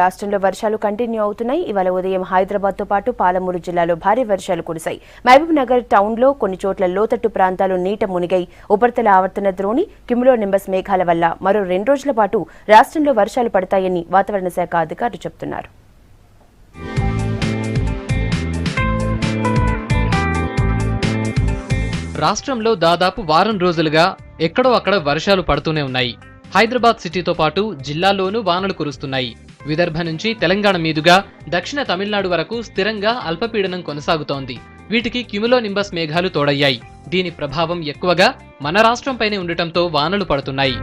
రాష్ట్రంలో వర్షాలు కంటిన్యూ అవుతున్నాయి. ఇవాళ ఉదయం హైదరాబాద్ తో పాటు పాలమూరు జిల్లాలో భారీ వర్షాలు కురిశాయి. మహబూబ్ నగర్ టౌన్ లో కొన్ని చోట్ల లోతట్టు ప్రాంతాలు నీట మునిగాయి. ఉపరితల ఆవర్తన ద్రోణి క్యుములో నింబస్ మేఘాల వల్ల మరో 2 రోజుల పాటు రాష్ట్రంలో వర్షాలు పడతాయని వాతావరణ శాఖ అధికారులు చెబుతున్నారు. రాష్ట్రంలో దాదాపు వారం రోజులుగా ఎక్కడో అక్కడ వర్షాలు పడుతూనే ఉన్నాయి. హైదరాబాద్ సిటీతో పాటు జిల్లాల్లోనూ వానలు కురుస్తున్నాయి. విదర్భ నుంచి తెలంగాణ మీదుగా దక్షిణ తమిళనాడు వరకు స్థిరంగా అల్పపీడనం కొనసాగుతోంది. వీటికి క్యుములో నింబస్ మేఘాలు తోడయ్యాయి. దీని ప్రభావం ఎక్కువగా మన రాష్ట్రంపైనే ఉండటంతో వానలు పడుతున్నాయి.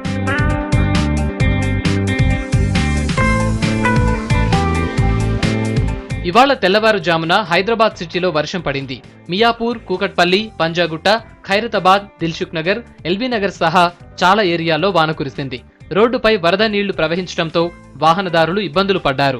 ఇవాళ తెల్లవారుజామున హైదరాబాద్ సిటీలో వర్షం పడింది. మియాపూర్, కూకట్పల్లి, పంజాగుట్ట, ఖైరతాబాద్, దిల్సుఖ్ నగర్, ఎల్బీ నగర్ సహా చాలా ఏరియాల్లో వాన కురిసింది. రోడ్డుపై వరద నీళ్లు ప్రవహించడంతో వాహనదారులు ఇబ్బందులు పడ్డారు.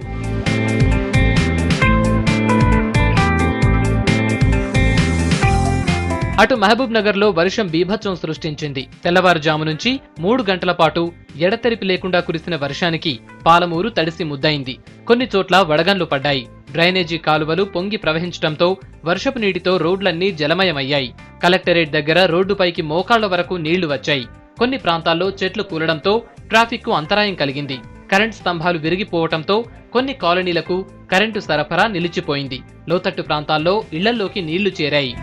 అటు మహబూబ్ నగర్ లో వర్షం బీభత్సం సృష్టించింది. తెల్లవారుజాము నుంచి 3 గంటల పాటు ఎడతెరిపి లేకుండా కురిసిన వర్షానికి పాలమూరు తడిసి ముద్దయింది. కొన్ని చోట్ల వడగండ్లు పడ్డాయి. డ్రైనేజీ కాలువలు పొంగి ప్రవహించడంతో వర్షపు నీటితో రోడ్లన్నీ జలమయమయ్యాయి. కలెక్టరేట్ దగ్గర రోడ్డుపైకి మోకాళ్ల వరకు నీళ్లు వచ్చాయి. కొన్ని ప్రాంతాల్లో చెట్లు కూలడంతో ట్రాఫిక్ కు అంతరాయం కలిగింది. కరెంటు స్తంభాలు విరిగిపోవడంతో కొన్ని కాలనీలకు కరెంటు సరఫరా నిలిచిపోయింది. లోతట్టు ప్రాంతాల్లో ఇళ్లలోకి నీళ్లు చేరాయి.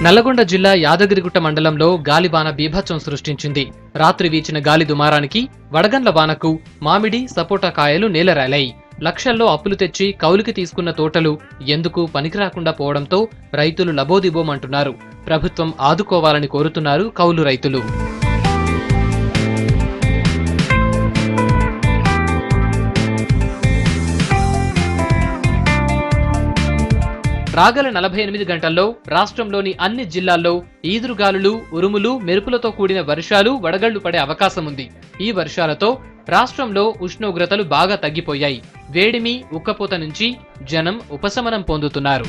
నల్లగొండ జిల్లా యాదగిరిగుట్ట మండలంలో గాలివాన బీభత్సం సృష్టించింది. రాత్రి వీచిన గాలి దుమారానికి వడగండ్ల వానకు మామిడి, సపోటా కాయలు నేలరాలాయి. లక్షల్లో అప్పులు తెచ్చి కౌలుకి తీసుకున్న తోటలు ఎందుకు పనికిరాకుండా పోవడంతో రైతులు లబోదిబోమంటున్నారు. ప్రభుత్వం ఆదుకోవాలని కోరుతున్నారు కౌలు రైతులు. రాగల 48 గంటల్లో రాష్ట్రంలోని అన్ని జిల్లాల్లో ఈదురుగాలులు, ఉరుములు, మెరుపులతో కూడిన వర్షాలు, వడగళ్లు పడే అవకాశం ఉంది. ఈ వర్షాలతో రాష్ట్రంలో ఉష్ణోగ్రతలు బాగా తగ్గిపోయాయి. వేడిమి, ఉక్కపోత నుంచి జనం ఉపశమనం పొందుతున్నారు.